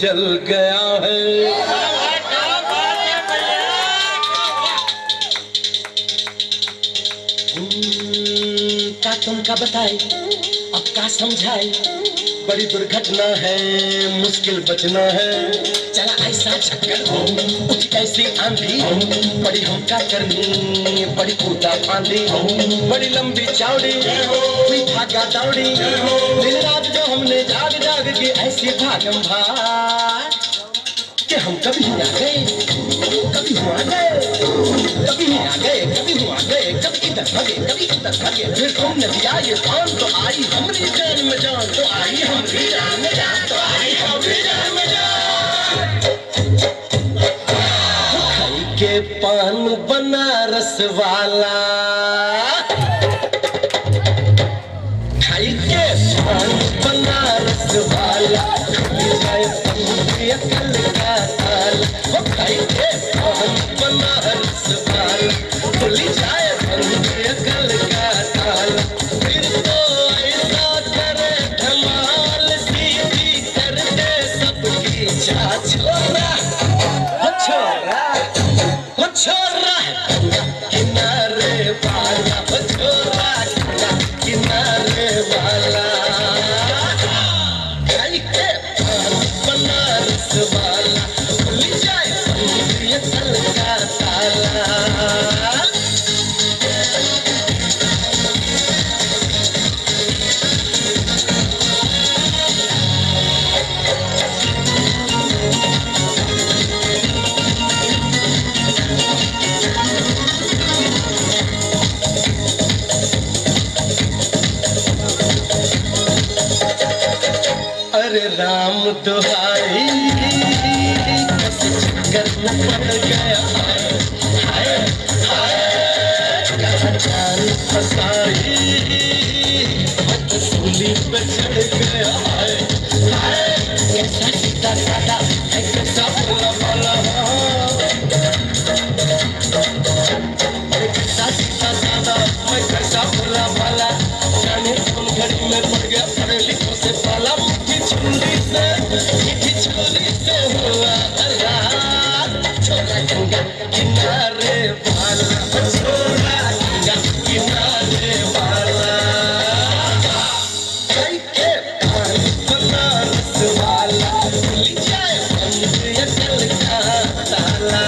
जल गया है। का तुमका बताए अब का समझाए, बड़ी दुर्घटना है मुश्किल बचना है। चला ऐसा चक्कर हो उठ कैसे सी आंधी बड़ी हमका करनी, बड़ी कूदा फांदी, बड़ी लंबी चौड़ी हुई भागा दौड़ी। दिन रात जो हमने जाग जाग के ऐसी भागम भाग कि हम कभी आ गए, कभी हुआ गए, कभी आ गए, कभी हुआ गए, कभी इधर भागे, कभी उधर भागे। फिर तुमने दिया ये पान तो आई हमारी जान में जान, तो आई हमारी जान में जान, तो आई हमारी जान में जान। खाई के पान बनारस वाला, खाई के पान बनारस वाला, अकल का ताला, वो खाई के पान बनारस वाला, खुली जाए अकल का ताला। फिर तो ऐसा करे धमाल, सीधी कर दे सबकी चाल। छोरा हो छोरा हो छोरा किनारे वाला, हो छोरा किनारे वाला, खाई के बनारस वाला, खुली जाए अकल का ताला। अरे राम दुहाई कैसे चक्कर न पड़ गया, हाय हाय कहाँ जान फसाई, मैं तो सूली पे चढ़ गया, हाय हाय कैसा सीधा साधा है, कैसा भोला भाला, कैसा सीधा साधा मैं कैसा भोला भाला। जाने कौन घड़ी में पड़ गया पढ़े लिखों से पाला, मीठी छोरी से हुआ अल्लाह। छोरा गंगा किनारे वाला, छोरा गंगा किनारे वाला, खाई के पान बनारस वाला, खुली जाए अकल का ताला।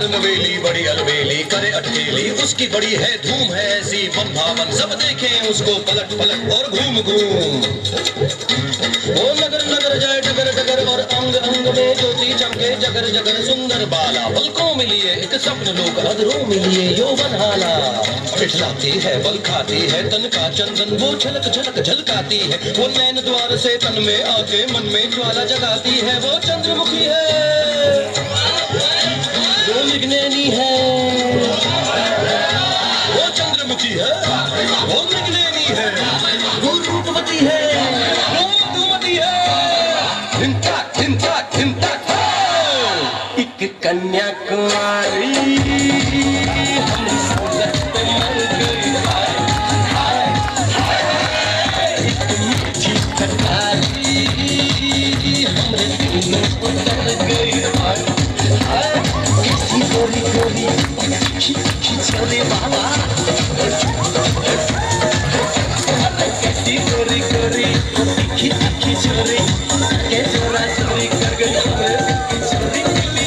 नवेली बड़ी अलवेली करे अटकेली, उसकी बड़ी है धूम है ऐसी बन भावन, सब देखें उसको पलट पलट और घूम घूम। ओ नगर नगर जाए डगर डगर और अंग अंग में ज्योति चमके जगर जगर, सुंदर बाला पलकों में लिए एक स्वप्न लोक, अधरों में लिए यौवन हाला। इठलाती है बल खाती है तन का चंदन, वो झलक झलक झलकाती है, वो नैन द्वार से तन में आके मन में ज्वाला जगाती है। वो चंद्रमुखी है, वो मृगनयनी है, वो चंद्रमुखी है, वो मृगनयनी है, वो रूपवती है, वो मधुमती है। धिनता धिनता धिनता एक कन्याकुमारी हम सूरत पे मर गई, हाय हाय हाय एक मीठी कटारी हमरे दिल में उतर गई, हाय हाय कैसी गोरी गोरी खिचौड़ी बाबा, कैसी गोरी गोरी खिचौड़ी के चोरा चोरी कर गई चोरी। मिली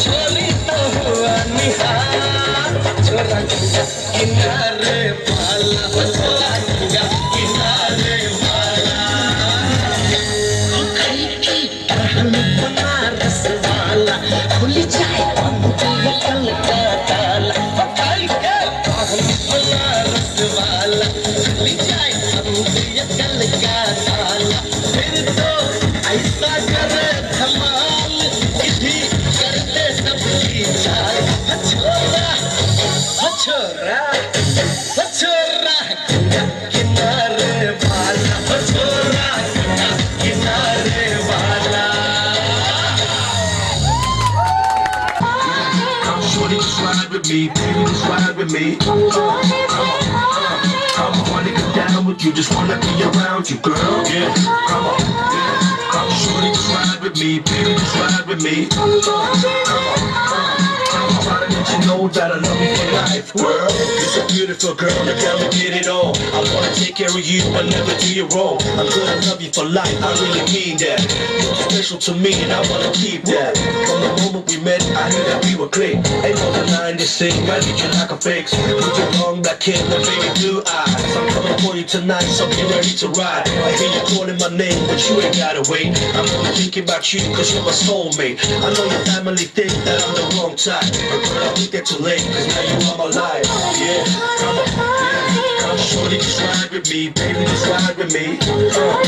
छोरी तो हुआ निहार, छोरा गंगा किनारे वाला, छोरा गंगा किनारे वाला, खाई की पान बनारस वाला, खुली जाए अकल का ताला। खाई के पान बनारस वाला, खुली जाए अकल का ताला। फिर तो ऐसा करे धमाल, सीधी करते सबकी चाल। छोरा छोरा छोरा गंगा किनारे वाला, छोरा गंगा किनारे वाला। Shorty, just ride with me, baby, just ride with me. I'm wanna get down with you, just wanna be around you, girl. Yeah, come on, yeah. Come, shorty, just ride with me, baby, just ride with me. Come on, I'm about to let you know that I love you for life, girl. You're so beautiful, girl, you gotta get it all. I wanna take care of you, but never do you wrong. I'm gonna love you for life, I really mean that. You're special to me, and I wanna keep that. From the moment we met, I knew that we were click. Ain't no denying this thing, I need you like a fix. Put your long black kid, my baby blue eyes. I'm coming for you tonight, so be ready to ride. I hear you calling my name, but you ain't gotta wait. I'm only thinking about you, cause you're my soulmate. I know your family think that I'm the wrong type, but girl, I think they're too late, cause now you are my life. Yeah, come on, yeah, come on, shorty, just ride with me, baby, just ride with me. Come on,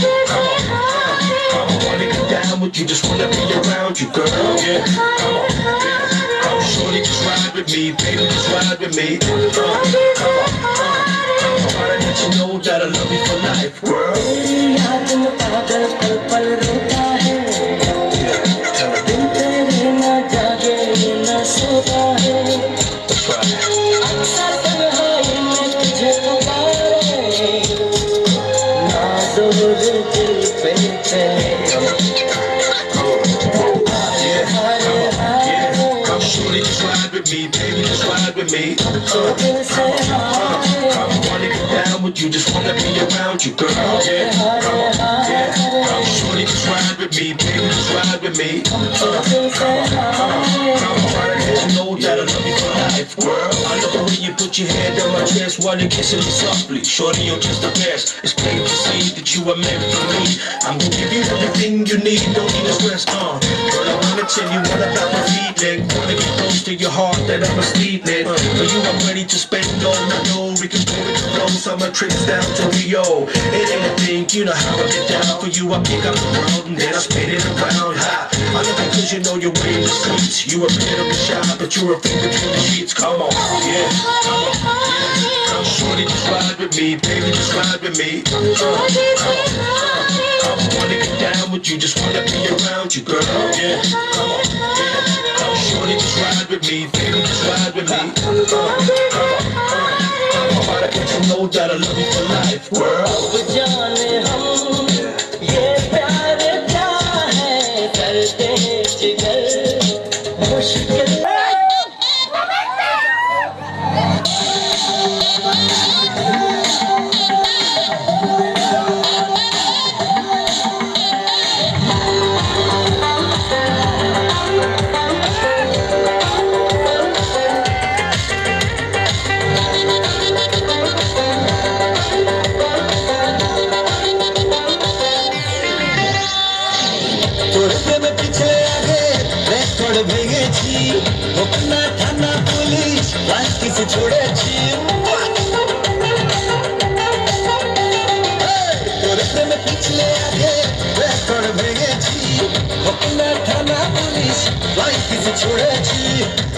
I wanna get down with you, just wanna be around you, girl. Yeah, come on, yeah, come on, shorty, just ride with me, baby, just ride with me. Come on, I wanna let you know that I love you for life, girl. तेरी याद में पागल पल पल रोता है दिन तेरे ना जागे ना सोता है अक्सर तन्हाई में तुझे पुकारे ना दूर दिल पे Shorty, just ride with me, baby, just ride with me. I wanna get down with you, just wanna be around you, girl. Yeah, come on, yeah. Shorty, just ride with me, baby, just ride with me. I wanna let you know that I love you for life, girl. I love the way you put your hand on my chest while you're kissing me softly. Shorty, you're just the best. It's plain to see that you are meant for me. I'm gonna give you everything you need, don't need to stress on. Girl, I wanna tell you all about my feeling. Wanna get close to your heart that I'm a stealing. For you, I'm ready to spend all my dough. We can go with the flow, summer trips down to Rio. It ain't a thing, you know how I get down. For you, I pick up the world and then I spin it around high. I love it cause you know you're way in the streets. You a bit of a shy, but you're a thing between the sheets. Come on, yeah, come on, yeah. Come shorty, just ride with me, baby, just ride with me. Come on, I wanna get down with you, just wanna be around you, girl. Yeah, come on, yeah. Come shorty, just ride with me, baby, just ride with me. I'm about to let you know that I love you for life, girl. अब जाने हम ये प्यार क्या है करते हैं जिगर मुश्किल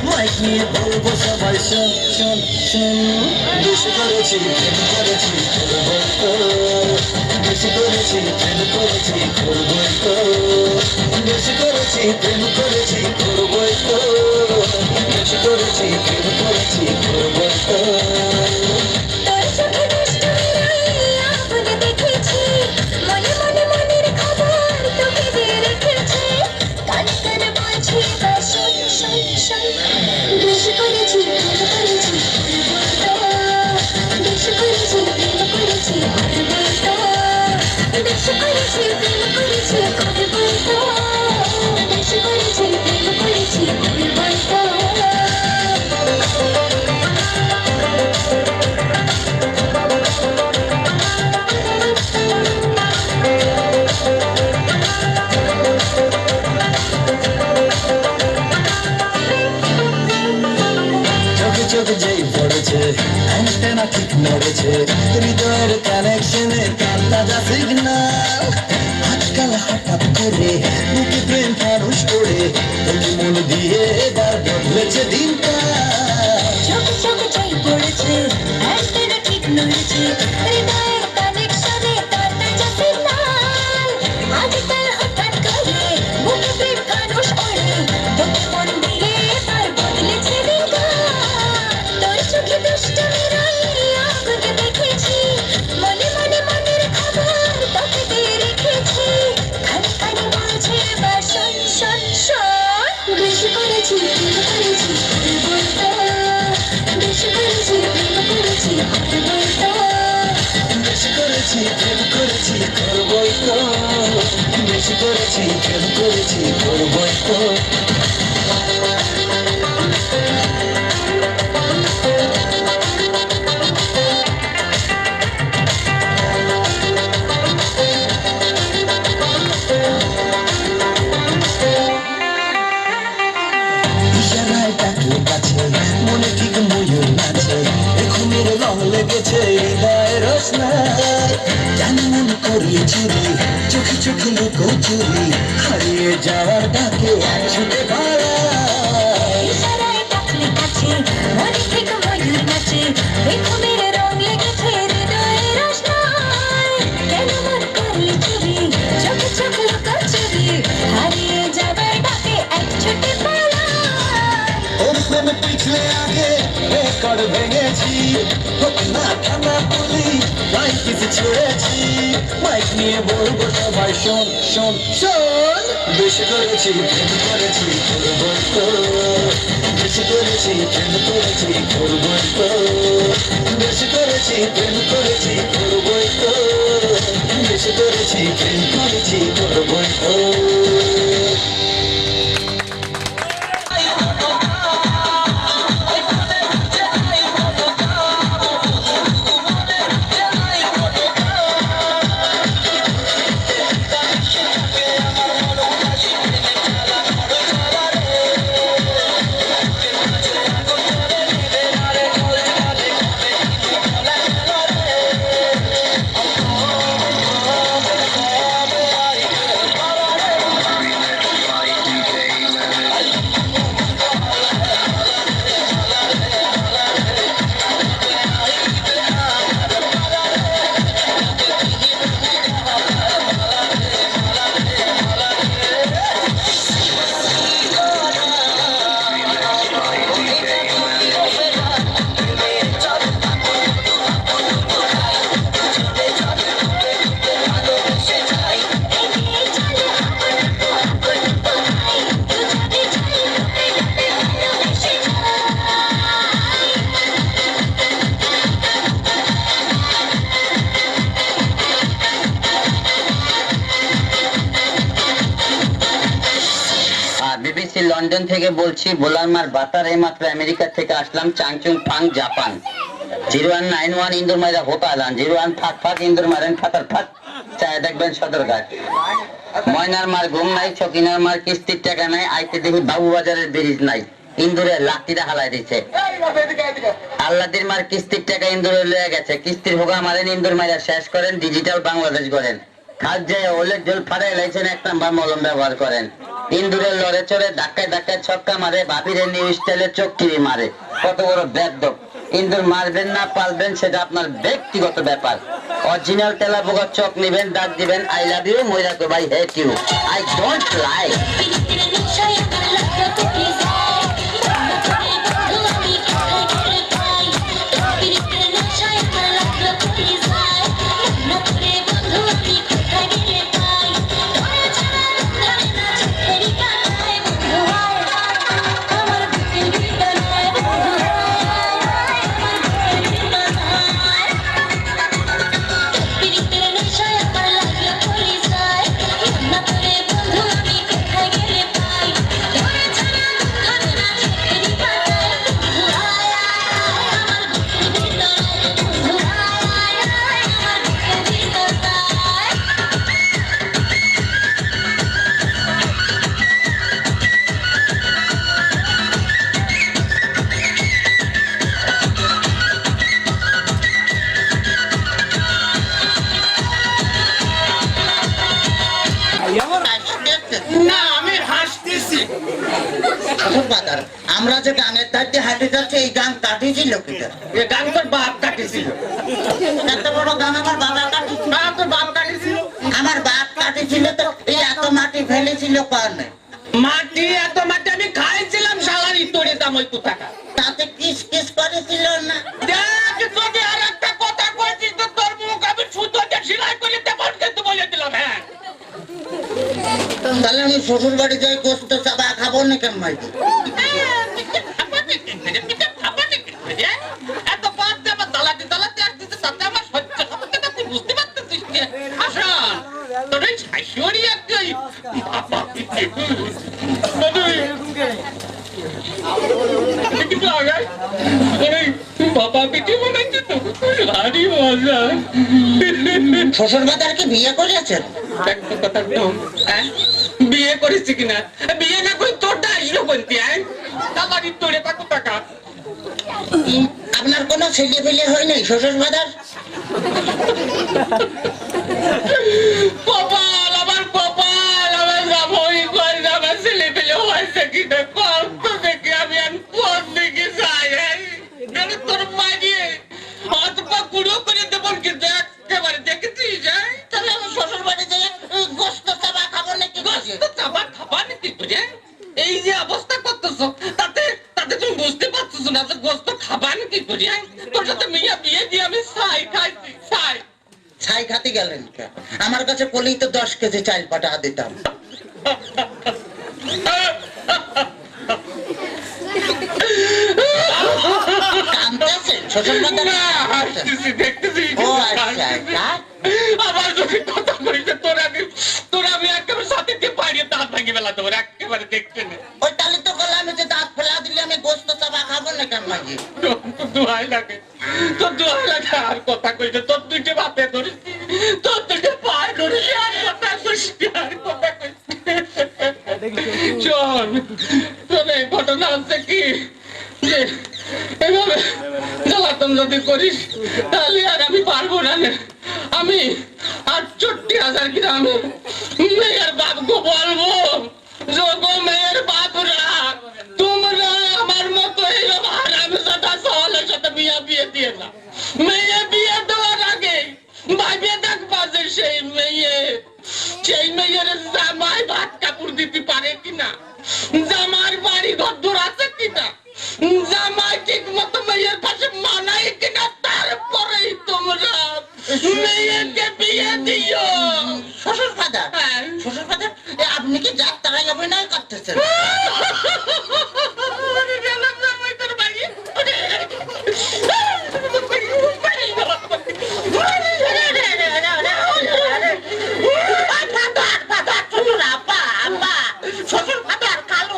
মাইক নিয়ে বলবো সবাই শোন শোন শোন বেশি করেছি প্রেম করেছি করবো তো বেশি করেছি প্রেম করেছি করবো তো বেশি করেছি প্রেম করেছি করবো তো বেশি করেছি প্রেম করেছি করবো তো চোখ যেই পড়েছে অ্যান্টেনা ঠিক নড়েছে হৃদয়ের কানেকশনে তার তাজা সিগন্যাল আজকাল হঠাৎ করে বুকে প্রেম ফানুষ করে তোকে মন দিয়ে এবার বদলেছে দিনটা চোখ চোখ যেই পড়েছে অ্যান্টেনা ঠিক নড়েছে হৃদয়ের কানেকশনে তার তাজা সিগন্যাল আজকাল হঠাৎ করে বুকে প্রেম ফানুষ করে তোকে মন দিয়ে এবার বদলেছে দিনটা চোখে দুষ্টুমি রইয়া তোকে দেখেছি মনে মনে মনের খবর তোকে দিয়ে রেখেছি খানি খানি বলছে এবার শোন শোন শোন বেশি করেছি প্রেম করেছি বেশি করেছি প্রেম করেছি করবই তো ইশারায় ডাকলে কাছে মনে ঠিক ময়ূর নাচে ঘুমের রং লেগেছে হৃদয়ের রোশনায় জানি মনে করলি চুরি চোখে চোখে লুকো চুরি হারিয়ে যাওয়ার ডাকে ছুটে পালায় ইশারায় ডাকলে কাছে মনে থেকে ময়ূর নাচে ঘুমের রং লেগেছে হৃদয়ের রোশনায় কেন মন করলি চুরি চোখে চোখে লুকো চুরি হারিয়ে যাবার ডাকে এক ছুটে পালায় ওর প্রেমে পিছলে আগে রেকর্ড ভেঙেছি হোক না থানা পুলিশ মাইক কিছু ছুঁড়েছি মাইক নিয়ে বলবো সবাই শোন শোন শোন বেশি করেছি প্রেম করেছি করবই তো বেশি করেছি প্রেম করেছি করবই তো বেশি করেছি প্রেম করেছি করবই তো বেশি করেছি প্রেম করেছি করবই তো বিবিসি লন্ডন থেকে বলছি বোলারমার বাতার এইমাত্র আমেরিকা থেকে আসলাম চাংচুং ফাং জাপান 0191 ইন্দুর মাইরা হোতালান 01 ফাক ফাক ইন্দুর মারেন ফাতার ফাক চায় দেখবেন সদরঘাট ময়নার মার ঘুম নাই ছকিনার মার কিস্তির টাকা নাই আইতে দেখি বাবু বাজারের ব্রিজ নাই ইন্দুরে লাঠিটা হালাই দিচ্ছে আল্লাদির মার কিস্তির টাকা ইন্দুরে লয়ে গেছে কিস্তির হোগা মারেন ইন্দুর মাইরা শেষ করেন ডিজিটাল বাংলাদেশ করেন খাদ যায় ওলের জল ফাটাই লাইছেন 1 নাম্বার মলম ব্যবহার করেন ইন্দুরের লড়ে চড়ে ধাক্কায় ধাক্কায় ছক্কা মারে বাপিরের নিউ স্টাইলে চক্কিরি মারে কত বড় বেদ্যপ ইন্দুর মারবেন না পালবেন সেটা আপনার ব্যক্তিগত ব্যাপার অরিজিনাল তেলা বোগার চক নেবেন দাগ দিবেন আই লাভ ইউ মইরা তো ভাই hate you I don't like পিরিতের নকশায় আমার লাগলো তোকে যায় বন্ধু আমি কোথায় গেলে পাই পিরিতের নকশায় আমার লাগলো তোকে যায় না করে বন্ধু আমি কোথায় গেলে পাই তোরা ছাড়া ধরে না চোখেরই কাটায় বন্ধু আমার বুকের ভিতরে বন্ধু আমার বুকের ভিতরে পিরিতের নকশায় আমার লাগলো তোকে যায় না করে বন্ধু আমি কোথায় গেলে পাই তোরা ছাড়া ধরে না চোখেরই কাটায় বন্ধু আমার বুকের ভিতরে বন্ধু আমার বুকের ভিতরে না আমি হাসতেছি আমরা যে গানের ধারতে হাঁটে যাচ্ছি এই গান কাটিয়েছিল কিটা এই গান তোর বাপ কাটিয়েছিল এত বড় গান আমার বাবা কাটিয়েছিল তোর বাপ কাটিয়েছিল আমার বাপ কাটিয়েছিল তো এই এত মাটি ফেলেছিল কারণে মাটি এত মাটি আমি খাইছিলাম শালারি তোরে দাম ওই কোথাকা তাতে কিস কিস করেছিল না দেখ তোকে আর একটা কথা কইছিস তো তোর মুখ আমি সুতোতে সেলাই করে দেবো কিন্তু বলে দিলাম হ্যাঁ তাহলে আমি শ্বশুর বাড়ি যাই গোস্ত চাবা খাবো না কেন ভাই এত বাদ দেবা দালাটি দালাটি আসতেছে তাতে আমার সহ্য হচ্ছে না তুই বুঝতে পারতেছিস আসন তোর ওই শাশুড়ি একটু বাবা পিঠে বানাইছে তো ভারী মজা। শ্বশুর বাজার কি বিয়ে করেছেন? একটা কথা কম, হ্যাঁ? বিয়ে করেছি কিনা? বিয়ে না করে তোরটা আসলো বলতে, হ্যাঁ? আমারই তোরে কত টাকা? আপনার কোনো ছেলে পেলে হয় নাই শ্বশুর বাজার? কপাল, আমার কপাল, আমার জামাই কই, আমার ছেলে পেলে হয়েছে কিনা? কম তো দেখি আমি আর কোন দিকে যাই, হ্যাঁ? গেলে তোর মারিয়ে হাত পা গুঁড়ো করে দেবো কিন্তু একেবারে দেখেছিস, হ্যাঁ? তাহলে আমি শ্বশুর বাড়ি যাই গোস্ত চাবা খাবো নাকি? গোস্ত চাবা খাবা নাকি করে? এই যে অবস্থা করতেছো তাতে তাতে তুমি বুঝতে পারছো না যে গোস্ত খাবা নাকি করে? তোর সাথে মেয়ে বিয়ে দিয়ে আমি ছাই খাইছি, ছাই। ছাই খাতে গেলেন কে? আমার কাছে পলেই তো 10 কেজি চাল পাঠা দিতাম। কাঁদতেছেন শ্বশুর বাজার? না, হাসতেছি, দেখতেছি, ও আচ্ছা আচ্ছা। আবার যদি কথা বলিস তোর আমি একেবারে সাথে দিয়ে পাড়িয়ে দাঁত ভাঙি বেলা তোর একেবারে দেখতে নে। ওই তাহলে তো বললাম আমি যে দাঁত ফেলা দিলে আমি গোস্ত চাবা খাবো না কেন মাঝি? তোর দোহাই লাগে, তোর দোহাই লাগে, আর কথা কইছে তোর দুইটা বাপে ধরিস, তোর দুইটা পায়ে ধরিস, আর কথা কইস, আর কথা কইস। শোন, তবে ঘটনা হচ্ছে কি যে এভাবে জ্বালাতন যদি করিস তাহলে আর আমি পারবো না রে। আমি 68,000 গ্রামে মেয়ের বাপকে বলবো, যোগ মেয়ের বাপরা তোমরা আমার মতো এইরকম হারামজাদা সওয়ালের সাথে বিয়ে দিয়ে না। মেয়ে বিয়ে দেওয়ার আগে ভাবিয়ে দেখবা যে সেই মেয়ের জামাই ভাত কাপড় দিতে পারে কিনা, জামার বাড়ি ঘর দূর আছে কিনা, জামাই ঠিক মতো মেয়ের পাশে মানায় কিনা, তারপরেই তোমরা মেয়েকে বিয়ে দিও। শ্বশুর ফাদার, হ্যাঁ। শ্বশুর ফাদার, আপনি কি যাত্রায় অভিনয় করতেছেন? গেলাম জামাই তোর বাড়ি। শ্বশুর ফাদার কালু,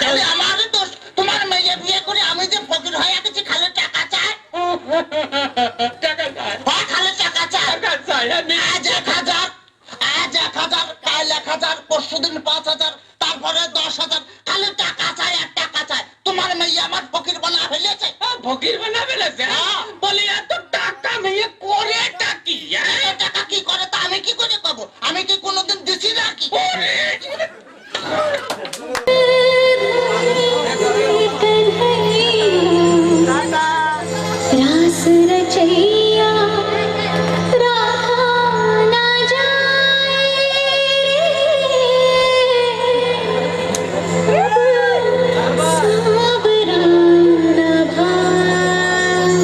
খালি আমারই দোষ। তোমার মেয়ে বিয়ে করে আমি যে ফকির হয়ে গেছি, খালি টাকা চাই, টাকা চাই, খালি টাকা চাই। টাকা চাই আমি। আজ 1000, কাল 1000, পরশুদিন 5000, তারপরে 10,000, খালি টাকা চাই আর টাকা চাই। তোমার মেয়ে আমার ফকির বানা ফেলেছে। ফকির বানা ফেলেছে? বলি এত টাকা মেয়ে করে টাকি, এত টাকা কি করে তা আমি কি করে পাবো? আমি কি কোনোদিন দিছি নাকি? रास रचैया राधा न जाए सावरा न भारे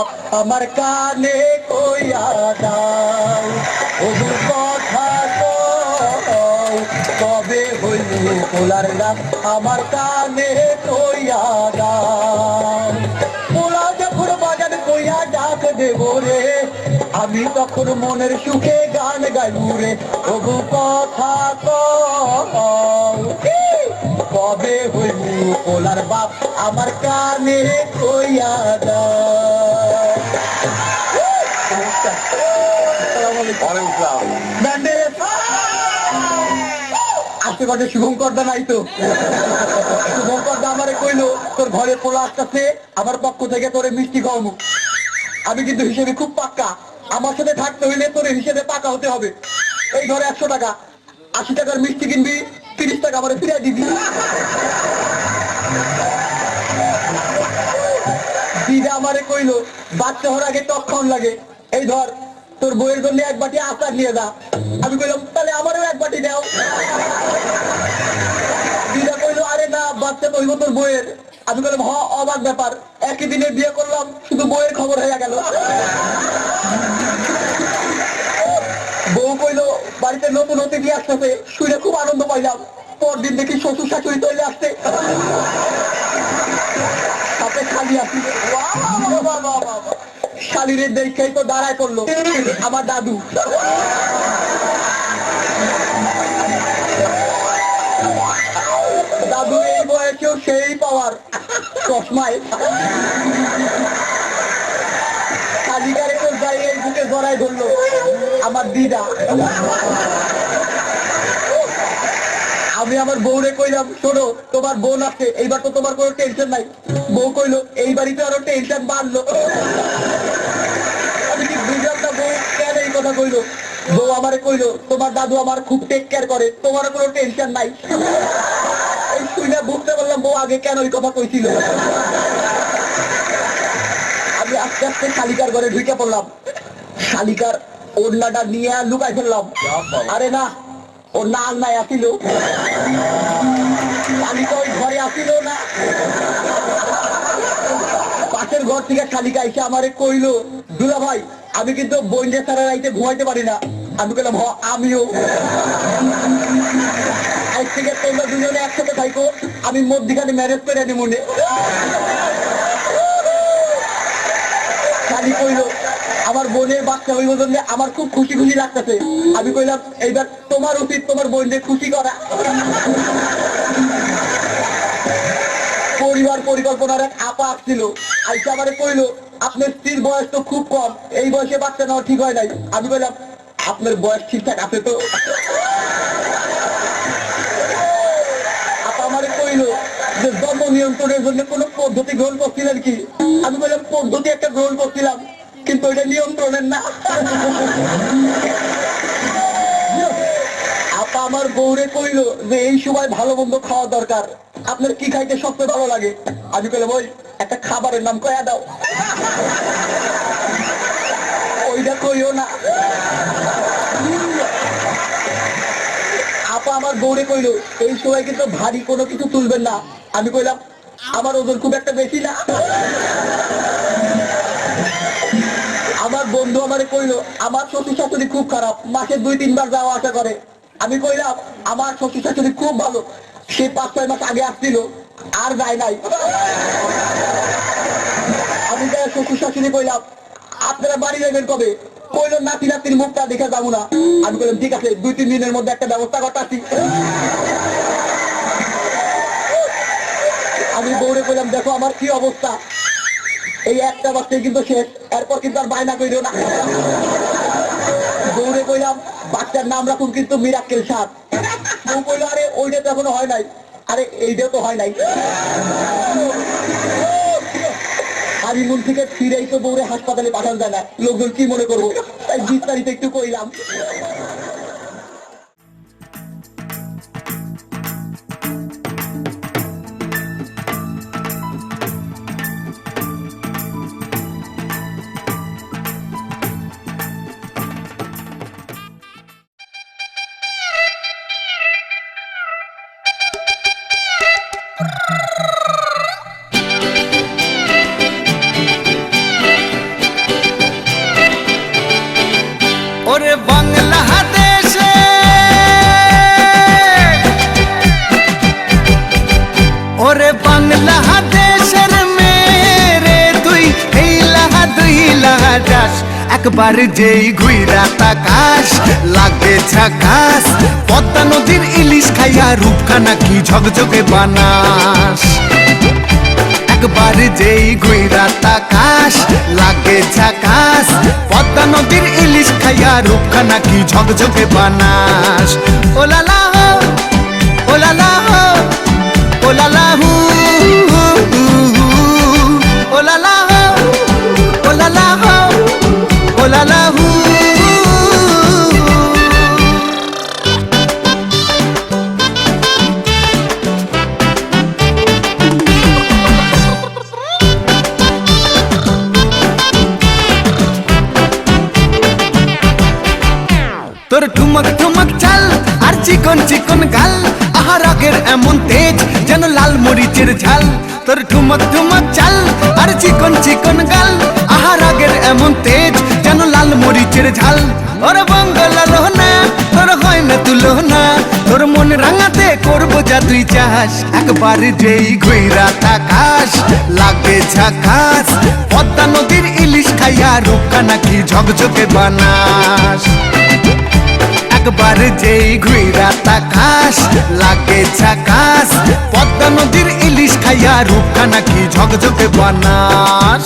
বাপ আমার কানে কইয়া দাও ওগো কথা কও কবে হইল পোলার গাছ আমার কানে কইয়া দাও পোলা যখন বাজার কইয়া ডাক দেব রে আমি তখন মনের সুখে গান গাইব রে ওগো কথা কও কবে হইল পোলার বাপ আমার কানে কইয়া দাও আজকে কত শুভঙ্কর দা নাই তো শুভঙ্কর দা আমারে কইলো তোর ঘরে পোলা আসতেছে আমার পক্ষ থেকে তোরে মিষ্টি খাওয়াবো আমি কিন্তু হিসেবে খুব পাক্কা আমার সাথে থাকতে হইলে তোর হিসেবে পাকা হতে হবে এই ঘরে 100 টাকা 80 টাকার মিষ্টি কিনবি 30 টাকা আমারে ফিরিয়ে দিবি দিদা আমারে কইলো বাচ্চা হওয়ার আগে তখন লাগে এই ধর তোর বইয়ের জন্য এক বাটি আচার নিয়ে যা আমি কইলাম তাহলে আমারও এক বাটি দাও দিদা কইলো আরে না বাচ্চা তো হইব তোর বইয়ের আমি বললাম অবাক ব্যাপার একই দিনে বিয়ে করলাম শুধু বইয়ের খবর হয়ে গেল বউ কইলো বাড়িতে নতুন অতিথি আসতেছে শুনে খুব আনন্দ পাইলাম পরদিন দেখি শ্বশুর শাশুড়ি তৈরি আসতে সাথে খালি আসি শালিরের দেখেই তো দাঁড়ায় করলো আমার দাদু দাদু এই বয়সেও সেই পাওয়ার চশমায় কালিকারে তো যাই এই বুকে জড়াই ধরলো আমার দিদা আমি আমার বউরে কইলাম শোনো তোমার বোন আছে এইবার তো তোমার কোনো টেনশন নাই বউ কইলো এই বাড়িতে আরো টেনশন বাড়লো আমি কি বুঝলাম না বউ কেন এই কথা কইলো বউ আমারে কইলো তোমার দাদু আমার খুব টেক কেয়ার করে তোমার কোনো টেনশন নাই এই শুনে বুঝতে পারলাম বউ আগে কেন ওই কথা কইছিল আমি আস্তে আস্তে শালিকার ঘরে ঢুকে পড়লাম শালিকার ওড়নাটা নিয়ে লুকাই ফেললাম আরে না ওর না আলনায় আসিল শালিকা ওই ঘরে আসিল না পাশের ঘর থেকে শালিকা এসে আমারে কইলো দুলা ভাই আমি কিন্তু বইন্ডে সারা রাইতে ঘুমাইতে পারি না আমি বললাম আমিও আজ থেকে তোমরা দুজনে একসাথে থাকো আমি মধ্যিখানে ম্যারেজ করে আনি মনে শালি কইলো আমার বোনের বাচ্চা হইব জন্য আমার খুব খুশি খুশি লাগতেছে আমি কইলাম এইবার তোমার উচিত তোমার বোনদের খুশি করা পরিবার পরিকল্পনার এক আপা আসছিল আইসা আমারে কইলো আপনার স্ত্রীর বয়স তো খুব কম এই বয়সে বাচ্চা নেওয়া ঠিক হয় নাই আমি বললাম আপনার বয়স ঠিকঠাক আছে তো আপা আমারে কইলো যে জন্ম নিয়ন্ত্রণের জন্য কোনো পদ্ধতি গ্রহণ করছিলেন কি আমি বললাম পদ্ধতি একটা গ্রহণ করছিলাম কিন্তু ওইটা নিয়ন্ত্রণের না আপা আমার বউরে কইলো যে এই সময় ভালো মন্দ খাওয়া দরকার আপনার কি খাইতে সবচেয়ে ভালো লাগে আমি কইলাম ওই একটা খাবারের নাম কয়া দাও ওইটা কইও না আপা আমার বউরে কইলো এই সময় কিন্তু ভারী কোনো কিছু তুলবেন না আমি কইলাম আমার ওজন খুব একটা বেশি না আমার বন্ধু আমারে কইলো আমার শ্বশুর শাশুড়ি খুব খারাপ মাসে 2-3 বার যাওয়া আসা করে আমি কইলাম আমার শ্বশুর শাশুড়ি খুব ভালো সে 5-6 মাস আগে আসছিল আর যায় নাই আমি তার শ্বশুর শাশুড়ি কইলাম আপনারা বাড়ি যাবেন কবে কইলো নাতি নাতির মুখটা দেখে যাবো না আমি কইলাম ঠিক আছে 2-3 দিনের মধ্যে একটা ব্যবস্থা করতেছি আমি বউরে কইলাম দেখো আমার কি অবস্থা এই একটা বাচ্চাই কিন্তু শেষ এরপর কিন্তু আর বায়না কইরো না বউরে কইলাম বাচ্চার নাম রাখুন কিন্তু মিরাক্কেল সাত বউ কইলো আরে ওইটা তো এখনো হয় নাই আরে এইটাও তো হয় নাই হানিমুন থেকে ফিরেই তো বউরে হাসপাতালে পাঠানো যায় না লোকজন কি মনে করবো তাই বিস্তারিত একটু কইলাম যাস একবার যেই ঘুইরা তাকাস লাগে ঝাকাস পদ্মা নদীর ইলিশ খাইয়া রূপখানা কি ঝকঝকে বানাস একবার যেই ঘুইরা তাকাস লাগে ঝাকাস পদ্মা নদীর ইলিশ খাইয়া রূপখানা কি ঝকঝকে বানাস ওলালা হো ওলালা হো ওলালা হু ওলালা হো ওলালা হো ওলালা হু তোর ঠুমক ঠুমক চাল আর চিকন চিকন গাল আহা রাগের এমন তেজ যেন লাল মরিচের ঝাল তোর ঠুমক ঠুমক চাল আর চিকন চিকন গাল আহা রাগের এমন তেজ যেন লাল মরিচের ঝাল ওর বঙ্গলা লোহনা তোর হয় না তুলনা তোর মন রাঙাতে করবো যা তুই চাস একবার যেই ঘুইরা তাকাস লাগে ঝাকাস পদ্মা নদীর ইলিশ খাইয়া রূপখানা কি ঝকঝকে বানাস একবার যেই ঘুইরা তাকাস লাগে ঝাকাস পদ্মা নদীর ইলিশ খাইয়া রূপখানা কি ঝকঝকে বানাস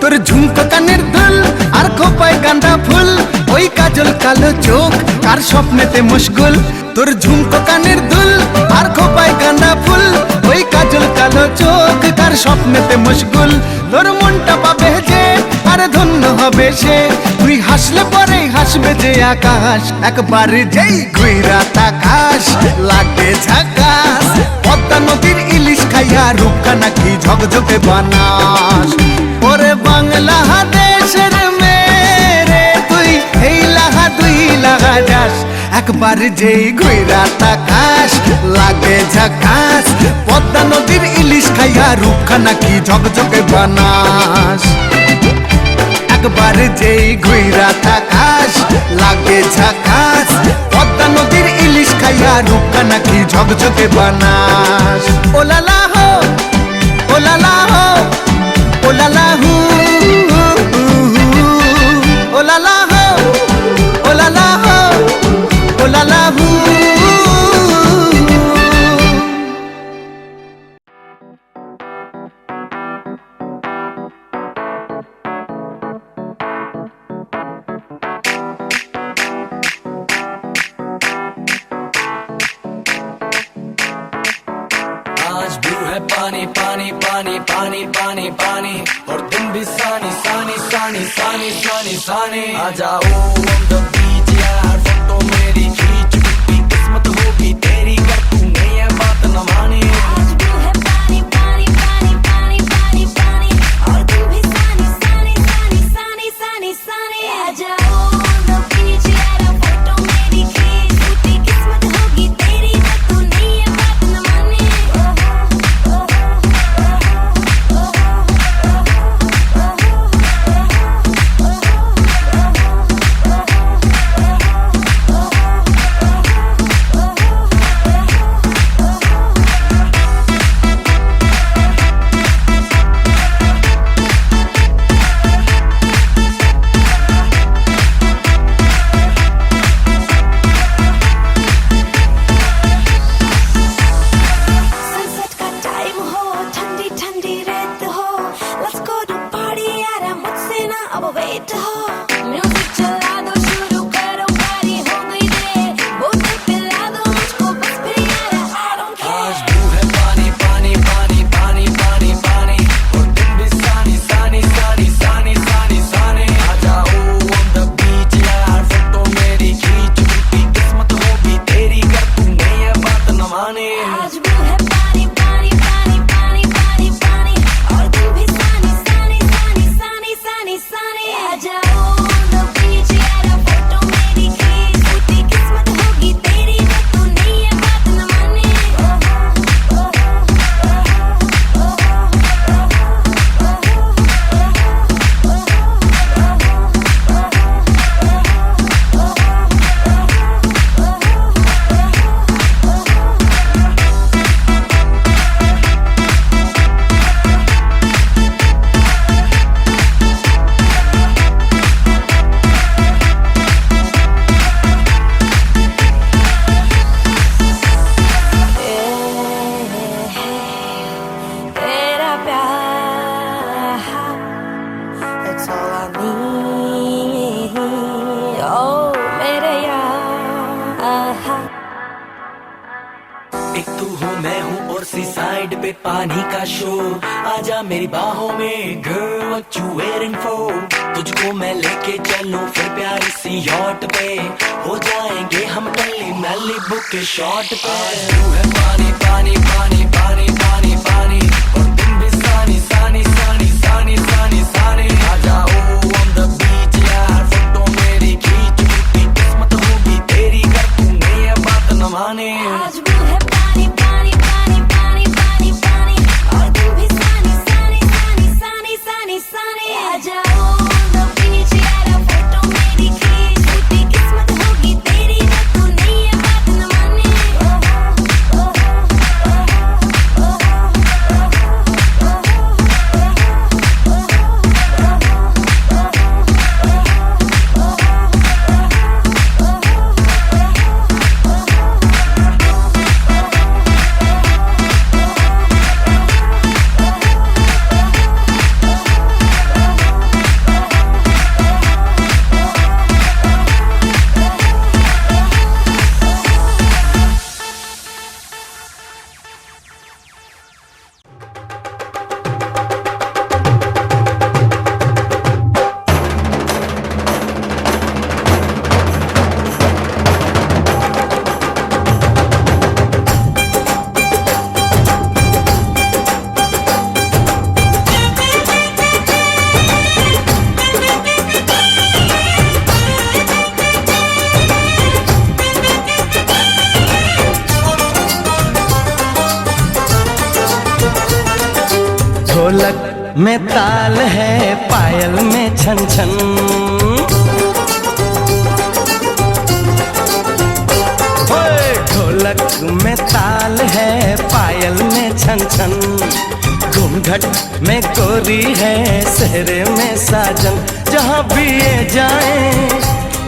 তোর ঝুমকো কানের দুল আর খোপায় গাঁদা ফুল ওই কাজল কালো চোখ কার স্বপ্নেতে মুশকুল তোর ঝুমকো কানের দুল আর খোপায় গাঁদা ফুল ওই কাজল কালো চোখ কার স্বপ্নেতে মুশকুল তোর মনটা পাবে যে আর ধন্য হবে সে তুই হাসলে পরেই হাসবে যে আকাশ একবার যেই ঘুইরা তাকাস লাগে ঝাকাস পদ্মা নদীর ইলিশ খাইয়া রূপখানা কি ঝকঝকে বানাস ওরে বাংলাদেশের মেরে তুই এই লাহা দুই লাগা যাস একবার যেই ঘুইরা তাকাস লাগে ঝাকাস পদ্মা নদীর ইলিশ খাইয়া রূপখানা কি ঝকঝকে বানাস একবার যেই ঘুইরা তাকাস লাগে ঝাকাস পদ্মা নদীর ইলিশ খাইয়া রূপখানা কি ঝকঝকে বানাস ওলালা হো ওলালা হো ওলালা হু ওলালা হো ওলালা হো ওলালা হু आज ब्लू है पानी पानी पानी पानी पानी पानी और तुम भी सानी सानी सानी सानी सानी सानी आ जाओ on the beach यार फोटो मेरी खींच टूटी किस्मत होगी तेरी कर तू नहीं है बात न मानी आज ब्लू है पानी पानी पानी पानी पानी पानी और तू भी सानी सानी सानी सानी सानी सानी आ जाओ on the beach यार फोटो मेरी खींच टूटी किस्मत होगी तेरी पर तू नहीं है बात न माने साइड पे पानी का शोर, आजा मेरी बाहों में girl what you waiting for। तुझको मैं लेके चलूं फिर प्यारी सी यॉट पे, हो जाएंगे हम कल्ली मैलिबू के शॉट पे। आज तू है पानी पानी पानी पानी पानी पानी, और तुम भी सानी सानी सानी सानी सानी सानी। आ जाओ on the beach यार, फोटो मेरी खींच ली, किस्मत होगी तेरी कर तूने ये बात न माने। आज वो है पानी पानी पानी पानी पानी पानी, और तुम भी सानी सानी सानी सानी सानी सानी। आ जाओ on the beach यारा, फोटो मेरी खींच ली, किस्मत होगी तेरी ना तूने ये बात न माने। ओहो ओहो ढोलक में ताल है, पायल में छन छन। ओए ढोलक में ताल है, पायल में छन छन। घूंघट में गोरी है, सेहरे में साजन। जहाँ भी ये जाए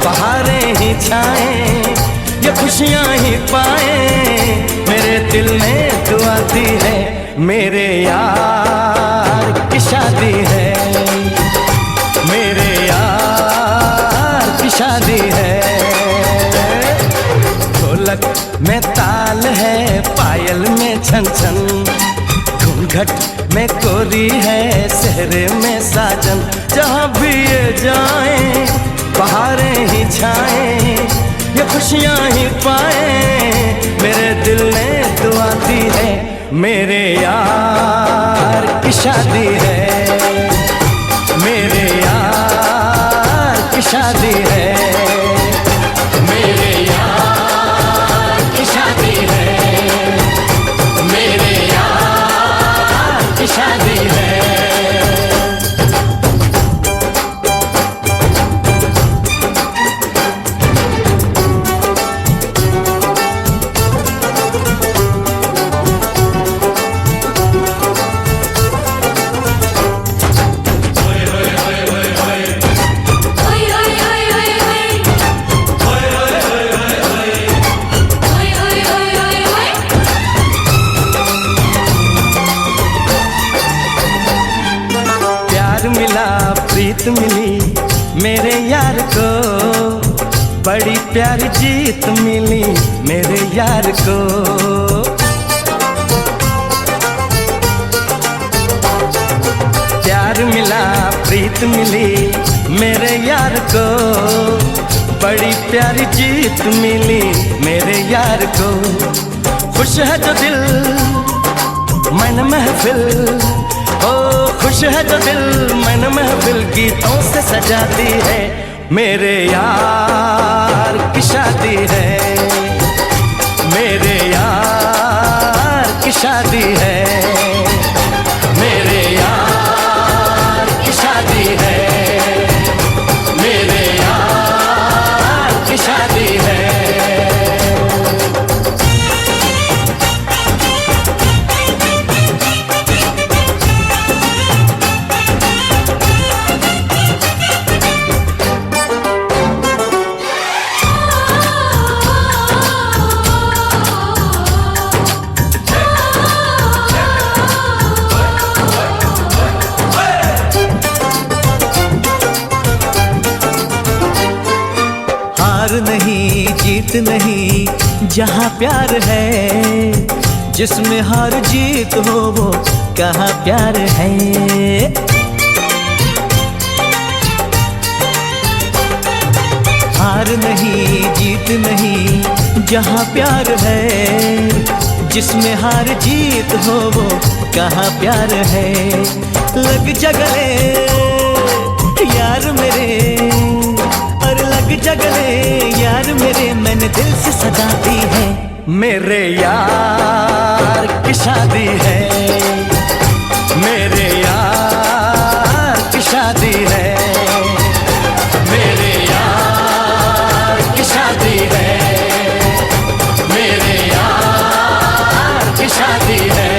बहारें ही छाएं, ये खुशियाँ ही पाए। मेरे दिल में दुआ दी है, मेरे यार की शादी है, मेरे यार की शादी है। ढोलक में ताल है, पायल में छन छन। घूंघट में कोरी है, सेहरे में साजन। जहाँ भी ये जाए बहारें ही छाएं, ये खुशियाँ ही पाए। मेरे दिल ने दुआ दी है, मेरे यार की शादी है, मेरे यार की शादी है, मेरे यार की शादी है, मेरे यार की शादी है। प्रीत मिली मेरे यार को, बड़ी प्यारी जीत मिली मेरे यार को। प्यार मिला प्रीत मिली मेरे यार को, बड़ी प्यारी जीत मिली मेरे यार को। खुश है जो दिल मन महफिल, ओ खुश है जो दिल मन महफिल गीतों से सजाती है। मेरे यार की शादी है, मेरे यार की शादी है, मेरे यार की शादी है, मेरे यार की शादी है। हार नहीं जीत नहीं, जहाँ प्यार है जिसमें हार जीत हो वो कहाँ प्यार है। हार नहीं जीत नहीं जहाँ प्यार है, जिसमें हार जीत हो वो कहाँ प्यार है। लग जगले यार मेरे, और लग जगले यार मेरे, मैंने दिल से सजा दी है। मेरे यार की शादी है, मेरे यार की शादी है, मेरे यार की शादी है, मेरे यार की शादी है।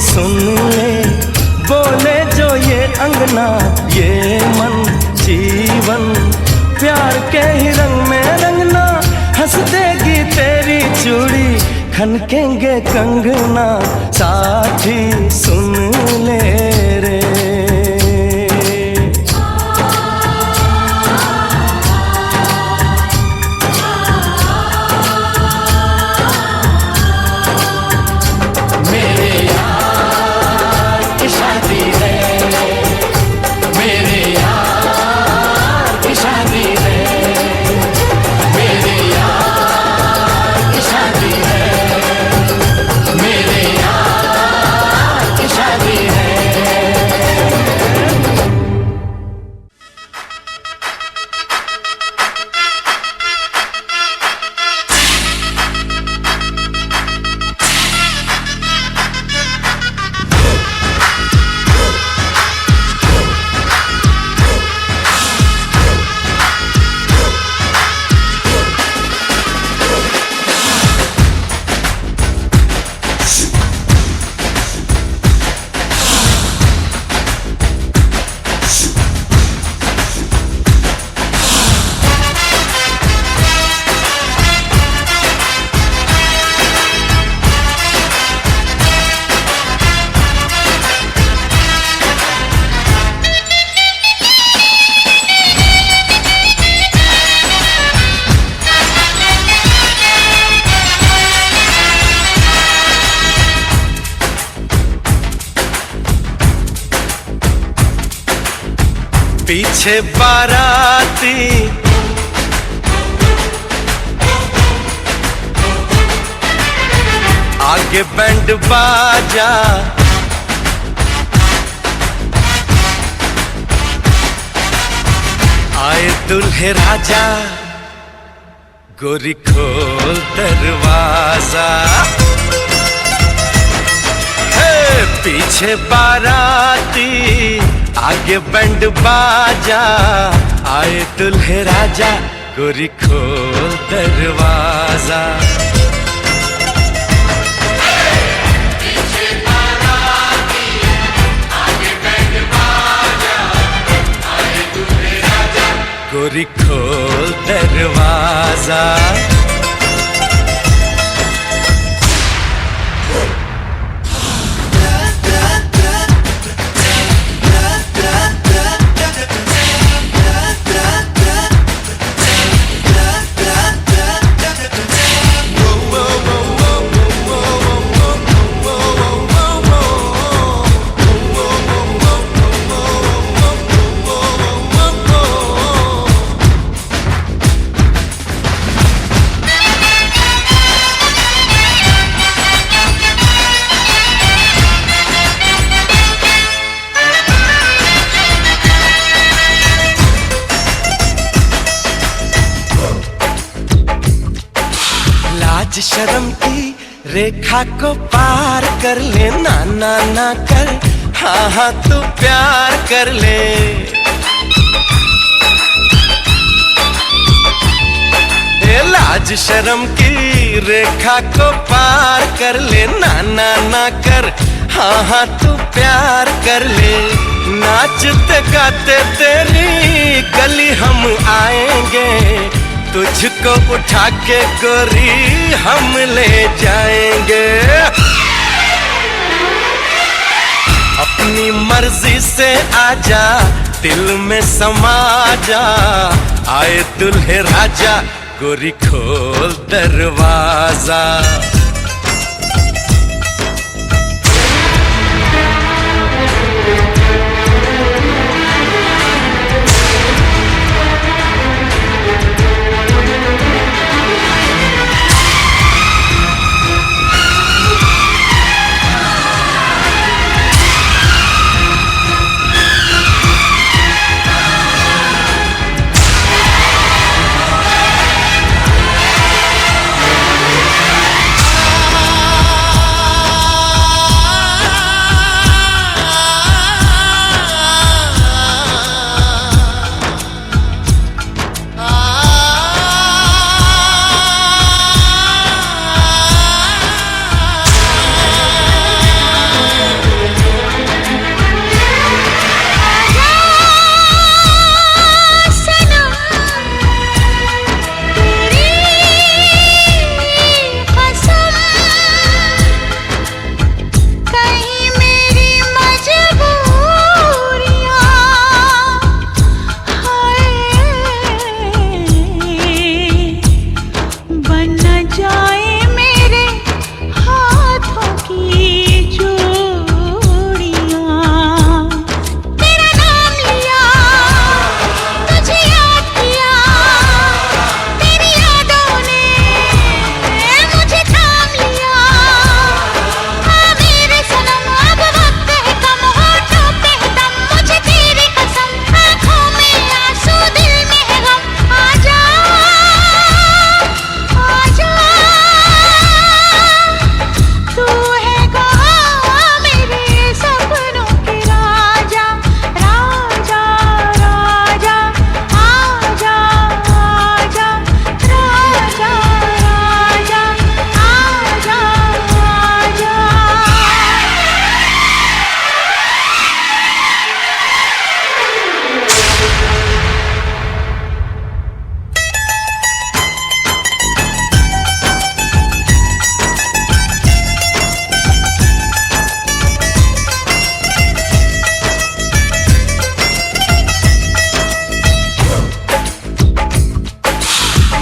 सुन ले बोले जो ये अंगना, ये मन जीवन प्यार के ही रंग में रंगना। हंस देगी तेरी चूड़ी, खनकेंगे कंगना, साथी सुन ले रे। पीछे बाराती आगे बैंड बाजा, आए दुल्हे राजा, गोरी खोल दरवाजा। पीछे बाराती आगे बैंड बाजा, आए दुल्हे राजा, गोरी खोल दरवाजा। गोरी खोल दरवाजा। लाज शर्म की रेखा को पार कर ले, ना ना ना कर, हाँ हाँ तू प्यार कर ले। ये लाज शर्म की रेखा को पार कर ले, ना ना ना कर, हाँ हाँ तू प्यार कर ले। नाचते गाते तेरी गली हम आएंगे, तुझको उठा के गोरी हम ले जाएंगे। अपनी मर्जी से आजा, दिल में समा जा, आए दुल्हे राजा, गोरी खोल दरवाजा।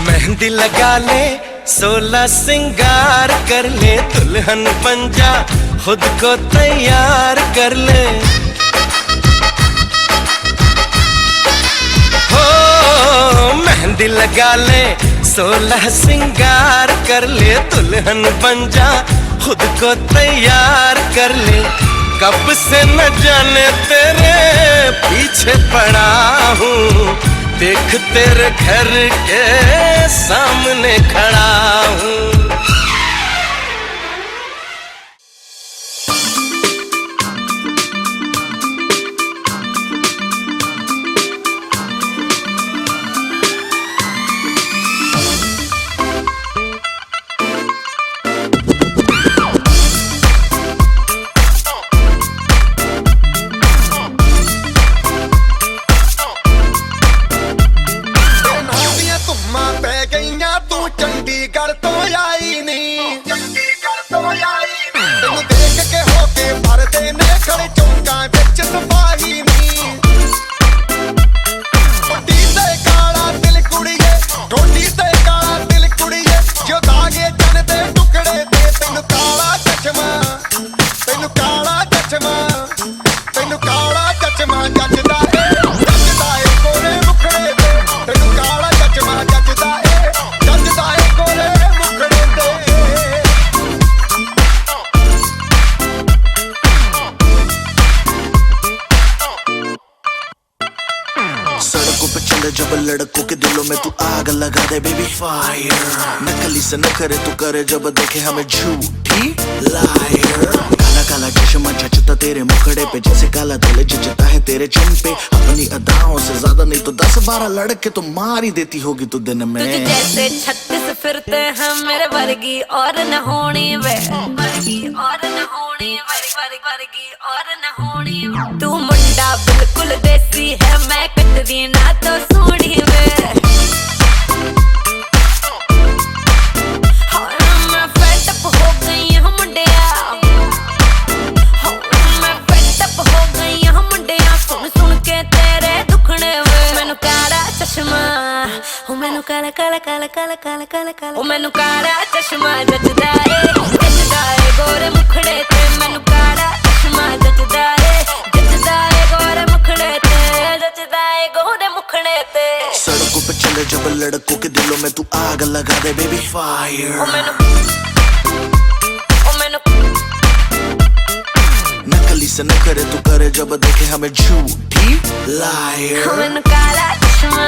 मेहंदी लगा ले, 16 सिंगार कर ले, दुल्हन बन जा, खुद को तैयार कर ले। हो मेहंदी लगा ले, 16 सिंगार कर ले, दुल्हन बन जा, खुद को तैयार कर ले। कब से न जाने तेरे पीछे पड़ा हूँ, देख तेरे घर के सामने खड़ा हूँ। पै गईयां तू चंडीगढ़ लगा दे बेबी फायर नकली से न करे तू करे जब देखे हमें झूठी लायर काला काला चश्मा जचता तेरे मुखड़े पे जैसे काला दिल जचता है तेरे चिन पे अपनी अदाओं से ज्यादा नहीं तो 10-12 लड़के तो मार ही देती होगी तू दिन में तुझे जैसे 36 फिरते हैं मेरे वर्गी और न होनी वे वर्गी और न होनी वर्गी और न होनी तू मुंडा बिल्कुल देसी है मैं कटरी ना तो सोनी वे मैं fed up हो गई हूँ मुंडिया मैं fed up हो गई हूँ मुंडिया सुन सुन के तेरे दुखने वे मैनू काला चश्मा ओ मैनू काला काला काला काला काला काला काला ओ मैनू काला चश्मा जचदा ए गोरे मुखड़े ते मैनू काला चश्मा जचदा ए गोरे मुखड़े ते जचदा ए गोरे मुखड़े ते सड़कों पे चले जब लड़कों के दिलों में तू आग लगा दे बेबी फायर ओ मैनू नकली से न करे तू करे जब देखे हमें झूठी लायर ओ मैनू काला चश्मा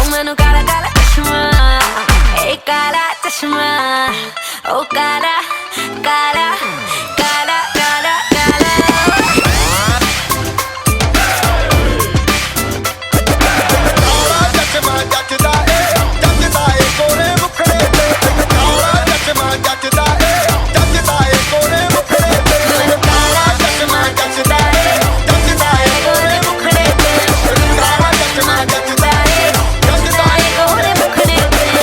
ओ मैनू काला काला चश्मा ए काला चश्मा ओ काला काला काला काला काला मैनू काला चश्मा जचदा ए गोरे मुखड़े ते काला चश्मा जचदा ए गोरे मुखड़े ते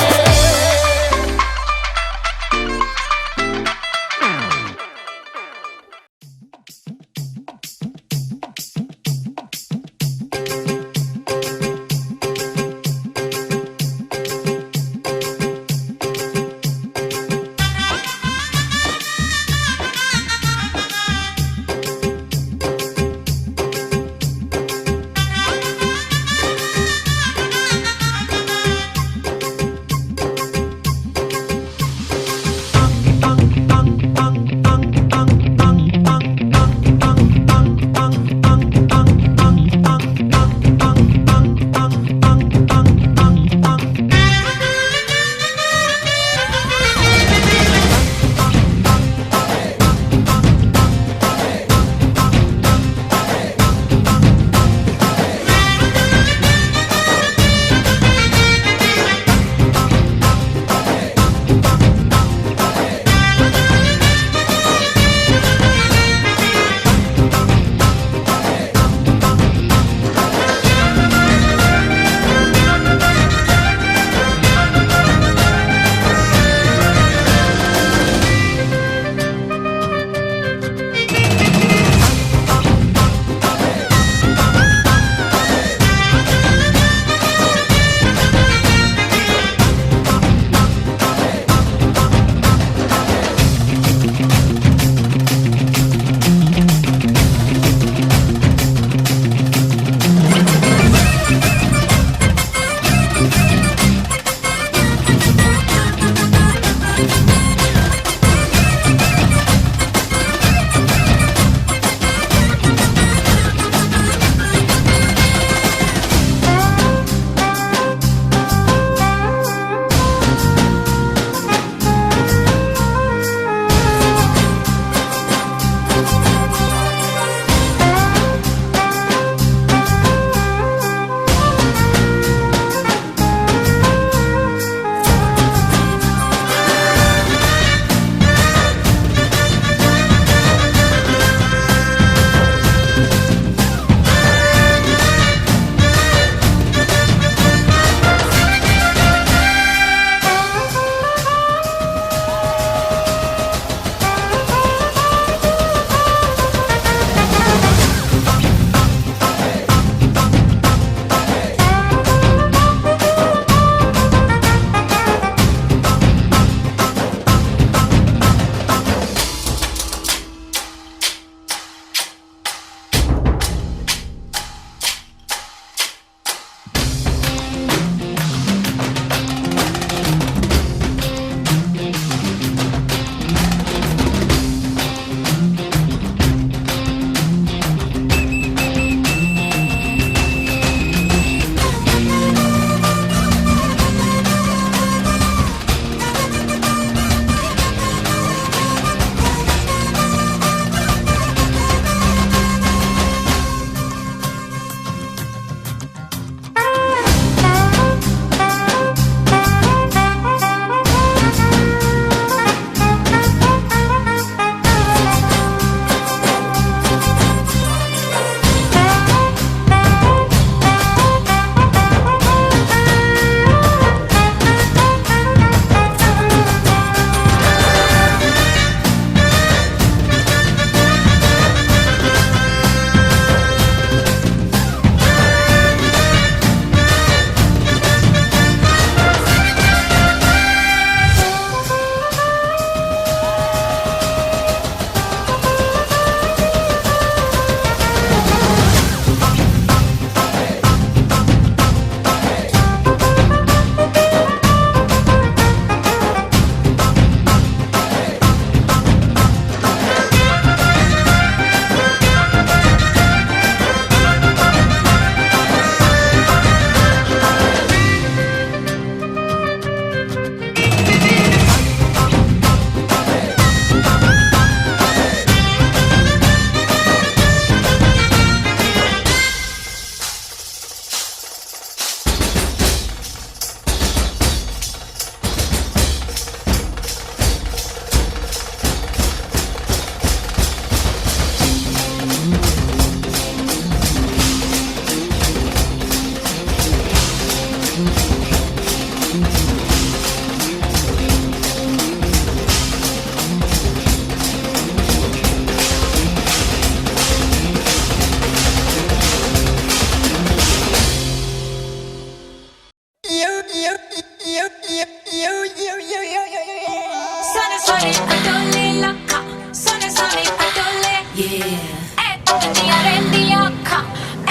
sone patole lakha sone sone patole yeah e takdiya rendiya kha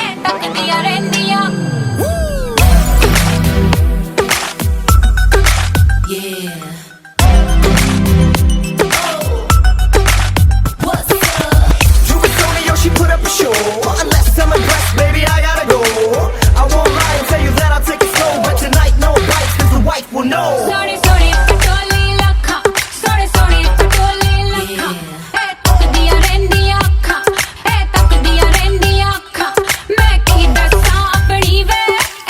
e takdiya rendiya yeah She put up a show. Unless I'm impressed, baby, I gotta go. I won't lie and tell you that I'll take it slow. But tonight, no bites, cause the wife will know. sone sone patole lakha sone sone patole lakha e takdiya rendiya kha e takdiya rendiya kha main ki dassa apni ve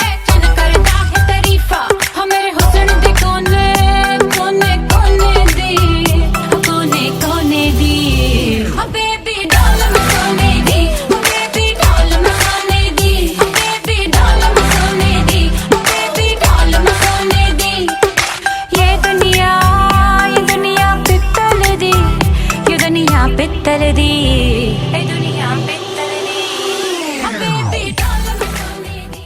e chan karda hai tarifa ha mere husn de kone kone kone di kone kone di ha baby doll mein sone di ha baby doll mein sone di ha baby doll mein sone di ha baby doll mein sone di ये दुनिया पित्तल दी ये दुनिया पित्तल दी ये दुनिया पित्तल दी baby doll में सोने दी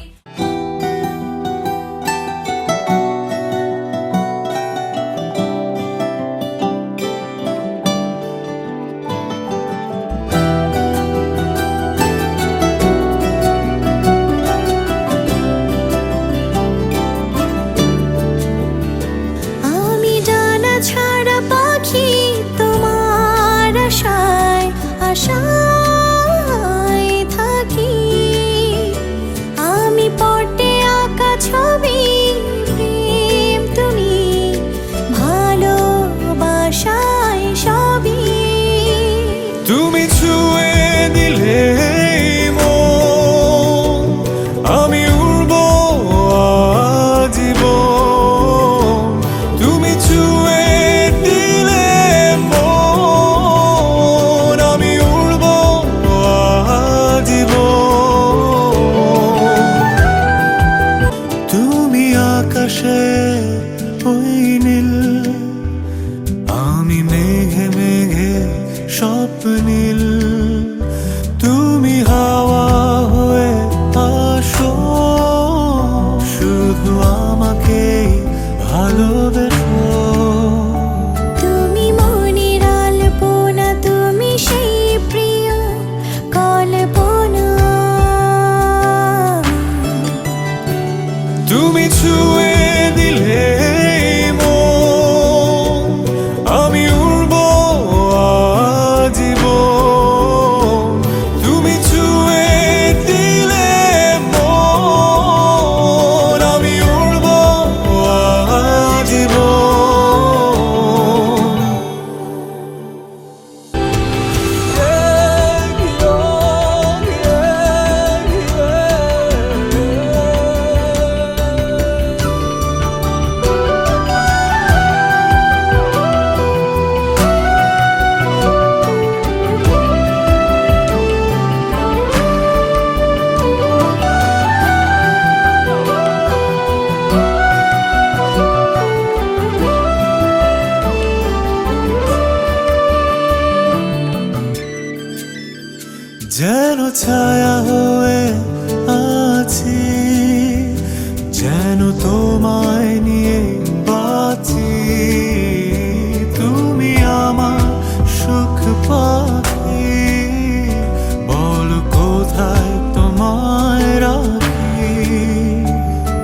আমি ডানা ছাড়া পাখি তোমার আশায় আশায় থাকি আমি পটে আঁকা ছবি প্রেম তুমি ভালোবাসায় সবই তুমি ছুঁয়ে দিলে মন, আমি উড়বো আজীবন। তুমি ছুঁয়ে দিলে মন, আমি উড়বো আজীবন। তুমি আকাশে ওই নীল, আমি মেঘে মেঘে স্বপ্নীল। তুমি হাওয়া হয়ে আসো, শুধু আমাকেই ভালোবেসো। তুমি মনের আলপনা তুমি সেই প্রিয় কল্পনা তুমি ছুঁয়ে দিলে মন, আমি উড়বো আজীবন। তুমি ছুঁয়ে দিলে মন, আমি উড়বো আজীবন। যেন ছায়া হয়ে আছি, যেন তোমায় নিয়ে বাঁচি। তুমি আমার সুখ পাখি, বলো কোথায় তোমায় রাখি।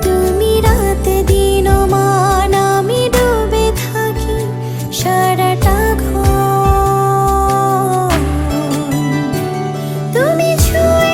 তুমি রাতে দিন মান আমি ডুবে থাকি সারাটা ঘর তুমি ছুঁয়ে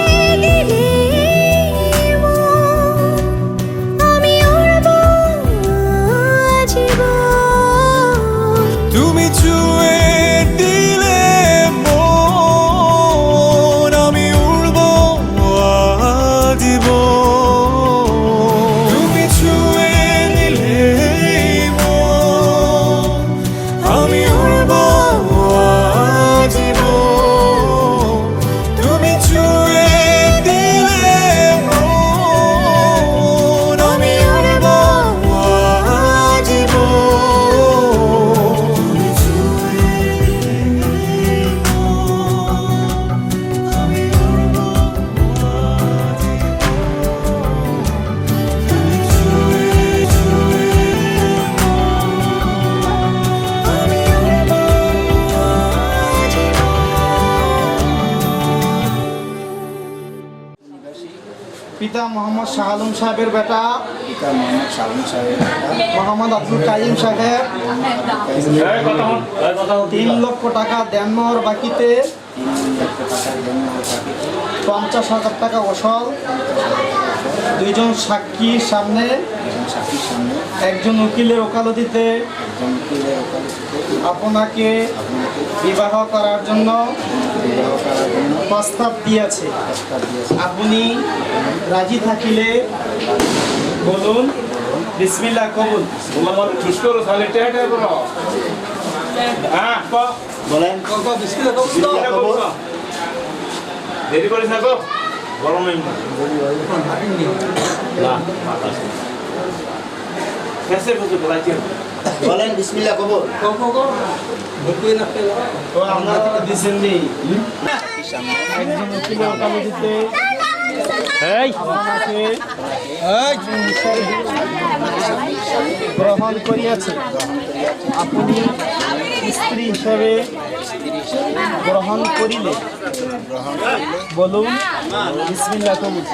মোহাম্মদ শাহ আলম সাহেবের বেটা পিতা মোহাম্মদ সালম সাহেব মোহাম্মদ আব্দুল কাইম সাহেব 3 লক্ষ টাকা দেনমোহর বাকিতে 50,000 টাকা ওসল 2 জন সাক্ষীর সামনে সাক্ষীর সামনে একজন উকিলের ওকালতিতে আপনাকে বিবাহ করার জন্য বিবাহ করার জন্য প্রস্তাব দিয়েছে। প্রস্তাব দিয়েছে। আপনি রাজি থাকিলে বলুন বিসমিল্লাহ কবুল। বলেন দেরি করিস না গো গরম নেই না कैसे বুঝতে বলাইছি বলেন বিসমিল্লাহ কবুল। তো আপনারা দিচ্ছেন নি একজন উকিলের ওকালতিতে আপনাকে গ্রহণ করিয়াছে। আপনি স্ত্রী হিসাবে গ্রহণ করিলে বলুন বিসমিল্লাহ কবুল।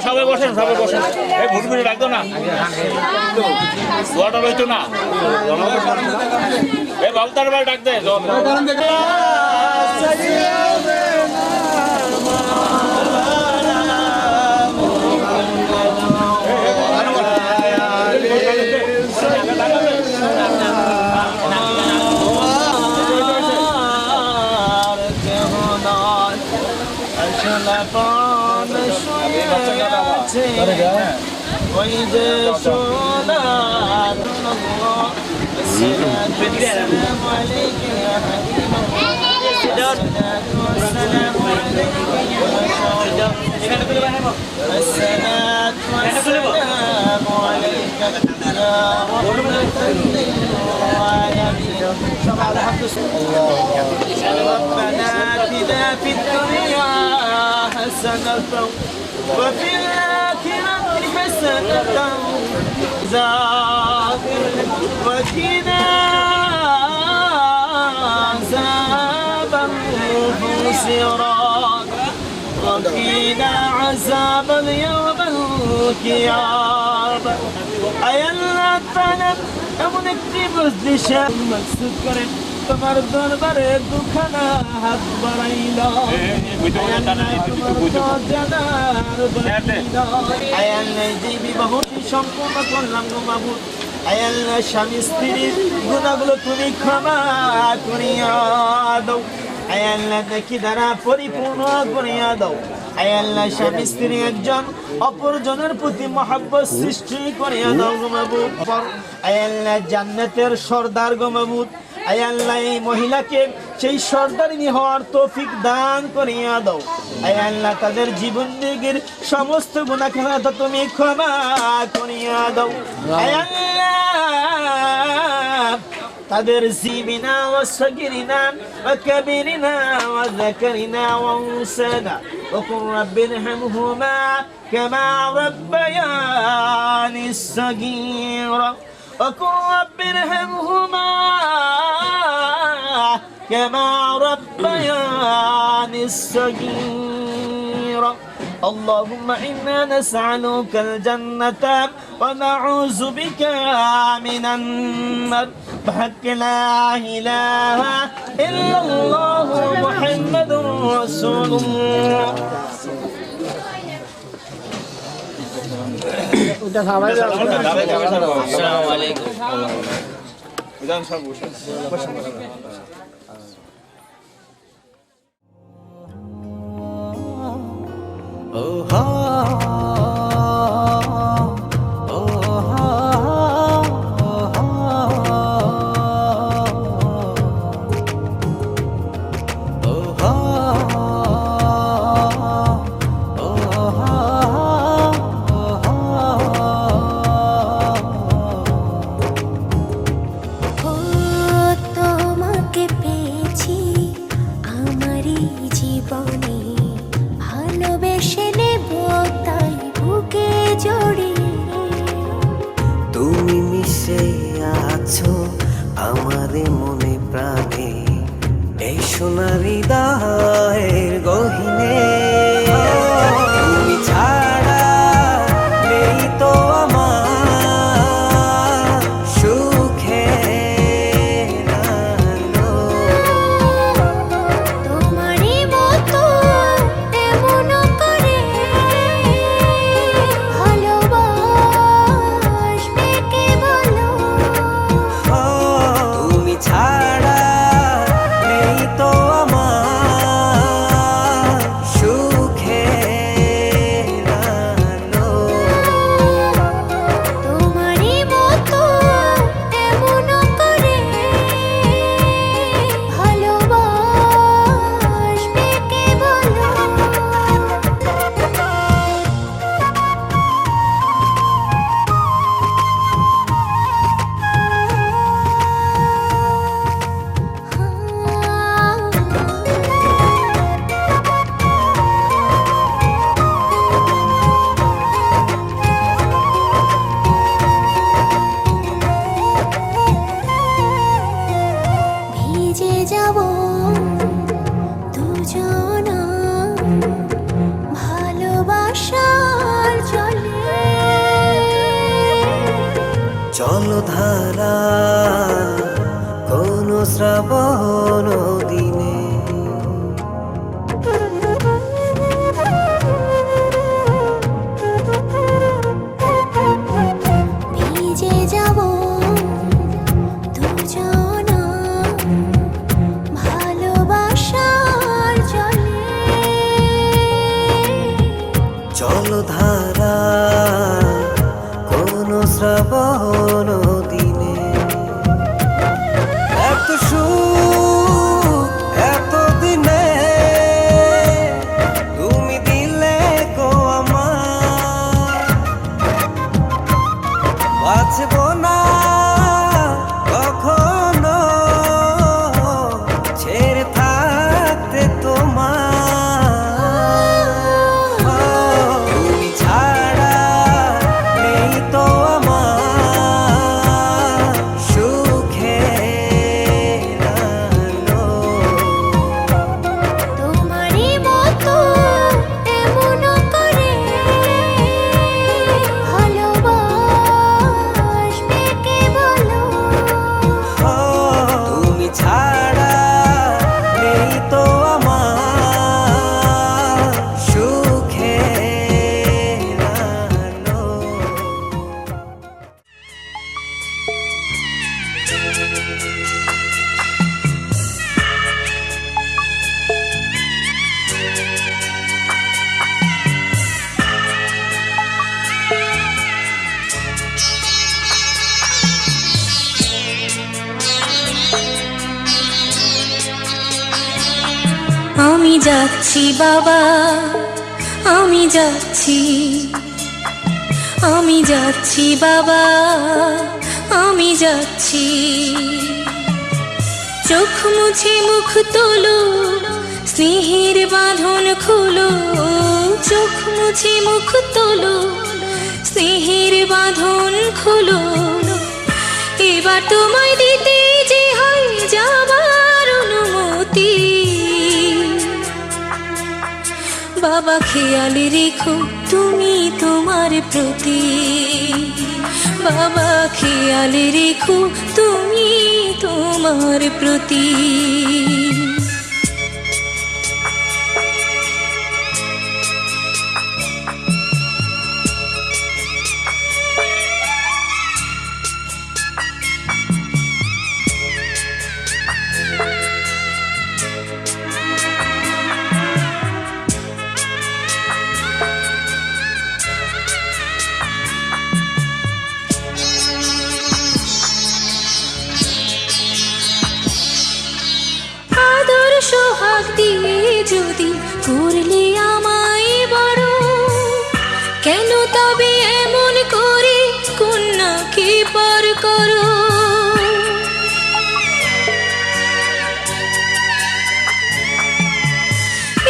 সবাই বসেন এই ভুটু ভুটু রাখতো না ওয়াটার হইতো না এই বালতার বার ডাক দে ওই যে সোনার আসসালামু আলাইকা ইয়া ربنا آتنا في الدنيا حسنة وفي الآخرة حسنة وقنا عذاب الخسران وقنا عذاب اليوم القيامة أي الله تعالى এমন একটি বস্তিশা মকসুদ করে তোমার দরবারে দুখানা হাত বাড়াইল বিবাহটি সম্পূর্ণ করলাম গো মাবুদ। আয়াল্লাহ স্বামী স্ত্রীর গুণাগুলো তুমি ক্ষমা করিয়া দাও। আয়াল্লাহ দেখি দ্বারা পরিপূর্ণ করিয়া দাও। আয়াল্লাহ স্বামী স্ত্রী একজন অপরজনের প্রতি মহব্বত সৃষ্টি করিয়া দাও গো মাবুদ। আয়াল্লাহ জান্নাতের সর্দার গো মাবুদ। আয়াল্লাহ এই মহিলাকে সেই সর্দারিনী হওয়ার তৌফিক দান করিয়া দাও। আয়াল্লাহ তাদের জীবন দিগের সমস্ত গুনাহ খাতা তুমি ক্ষমা করিয়া দাও। আয়াল্লাহ তাদের জিবিনা ও সগিরিনা ও কবিরিনা ও যাকারিনা ও উনসানা وقل رب ارحمهما كما ربياني صغيرا وقل رب ارحمهما كما ربياني صغيرا اللهم إنا نسألك الجنة ونعوذ بك من النار بحق لا إله إلا الله محمد رسول الله السلام عليكم তোমাকে সোনারি দায়ের গহিনে তুমি ছাড়া নেই তো আমার সুখে তোমারই মতো এমন করে ভালোবাসবে কে বলো তুমি ছাড়া নেই তো আমার সুখে তোমারই মতো এমন করে ভালোবাসবে কে বলো ভিজে যাব দুজনা ভালোবাসার জলে জলধারা কোন শ্রাবণ দিনে ভিজে যাব দুজনা ভালোবাসার জলে জলধারা কোন শ্রাবণ দিনে এত সুখ এত দিনে তুমি দিলে গো আমার বাঁচব না কখনো ছেড়ে থাকতে তোমার তুমি ছাড়া নেই তো আমার সুখে তোমারই মতো এমন করে ভালোবাসবে কে বলো তুমি ছাড়া নেই তো আমার সুখে আমি যাচ্ছি বাবা, আমি যাচ্ছি, আমি যাচ্ছি বাবা, আমি যাচ্ছি। চোখ মুছে মুখ তোলো, স্নেহের বাঁধন খুলো। চোখ মুছে মুখ তোলো, স্নেহের বাঁধন খুলো। এবার তোমায় দিতে যে হয় যাবার অনুমতি। বাবা খেয়াল রেখো তুমি তোমার প্রতি। বাবা খেয়াল রেখো তুমি তোমার প্রতি। সোহাগ দিয়ে যদি করলে আমায় বড়, কেন তবে এমন করে কন্যাকে পর করো?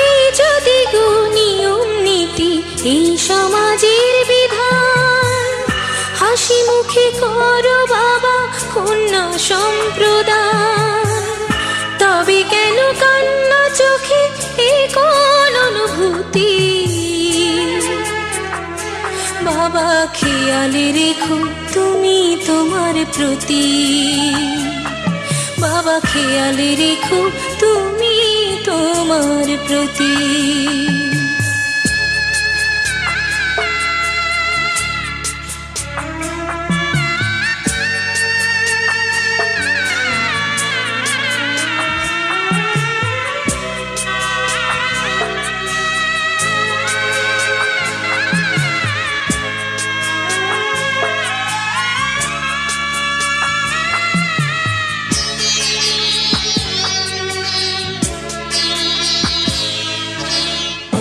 এই যদি গো নিয়ম নীতি, এই সমাজের বিধান, হাসি মুখে করো বাবা কন্যা সম্প্রদান। তবে কেন বাবা খেয়ালে রেখো তুমি তোমার প্রতি, বাবা খেয়ালে রেখো তুমি তোমার প্রতি।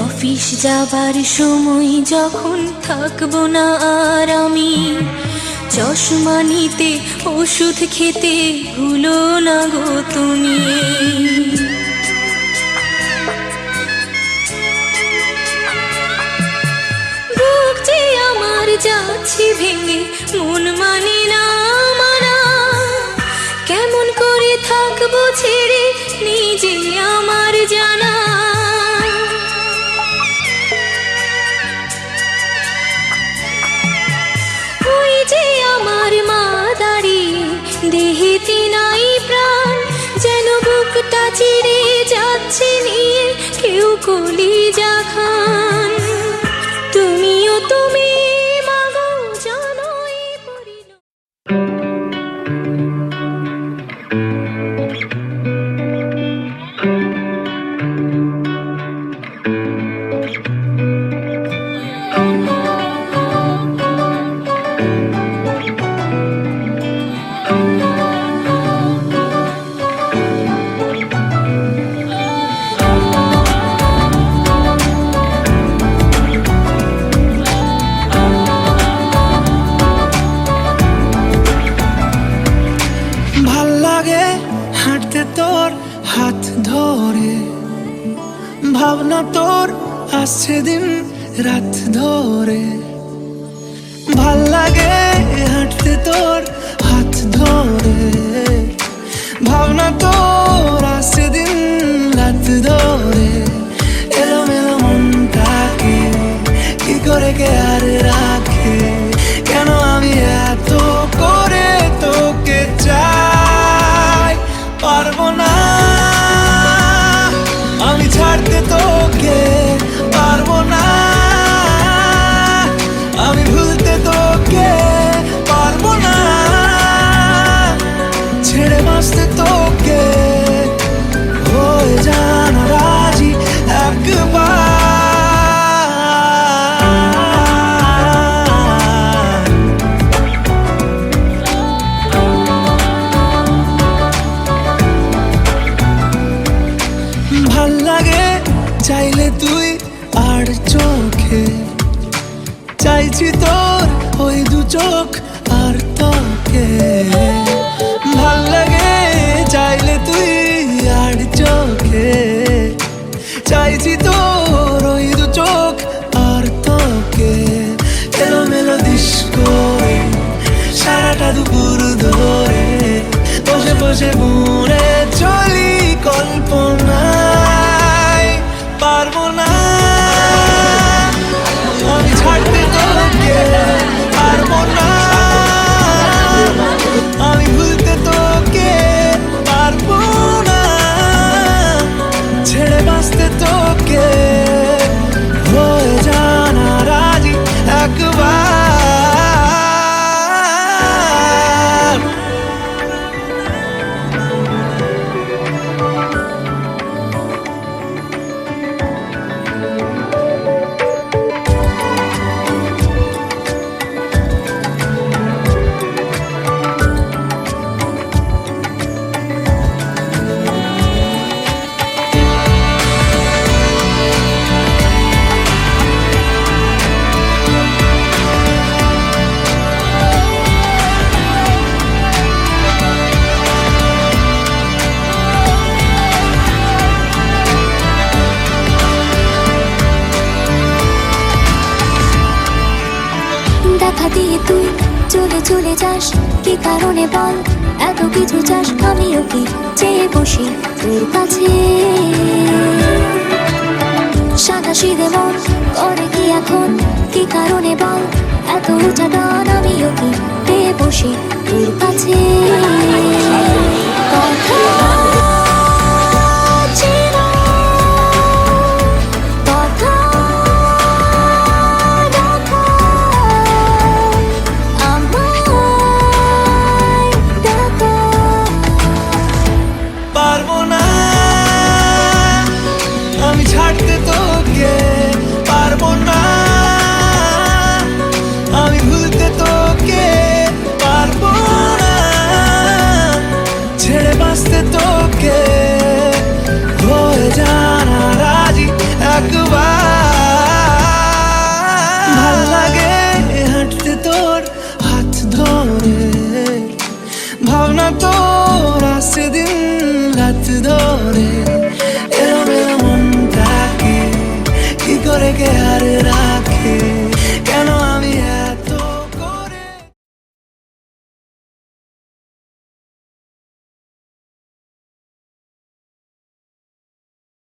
অফিস যাবার সময় যখন থাকবো না আর আমি, চশমা নিতে ওষুধ খেতে ভুলো না গো তুমি। বুক যে আমার যাচ্ছে ভেঙে, মন মানে না মানা, কেমন করে থাকবো ছেড়ে নিজে আমার জানা। যে আমার মা দাঁড়িয়ে দেহেতে নাই প্রাণ, যেন বুকটা চিরে যাচ্ছে নিয়ে কেউ কলিজা খান। তুমিও তুমি মাগো জানোই পরিল। হাত ধরে ভাবনা তোর আসছে দিন রাত ধরে, ভাল লাগে হাঁটতে তোর হাত ধরে, ভাবনা তোর আসছে দিন রাত ধরে। এলোমেলো মনটাকে কি করে কে আর রাখে, কেন আমি এত করে তোকে চাই, পারবো না আমি ছাড়তে তোকে, পারবো না আমি ভুলতে তোকে, পারবো না ছেড়ে বাঁচতে তোকে, হয়ে জানা রাজি একবার। ভাল লাগে চাইলে তুই আর চোখে, চাইছি তোর ওই দু চোখ আর তোকে। ভাল লাগে চাইলে তুই আর চোখে, চাইছি তোর ওই দু চোখ আর তোকে। এলোমেলো দিস করে সারাটা দুপুর ধরে, বসে বসে বুনে চলি কল্পনায়, পারবো না আমি ছাড়তে তোকে, পারবো না আমি ভুলতে তোকে, পারবো না ছেড়ে বাঁচতে তোকে, হয়ে জানা রাজি একবার। দেখা দিয়ে তুই চলে চলে যাস, কি কারণে বল এত কিছু চাস, আমিও কি চেয়ে বসি তোর কাছে। সাদা সিধে মন করে কি এখন, কি কারণে বল এত উচাটন আমিও কি বসে তোর কাছে কথা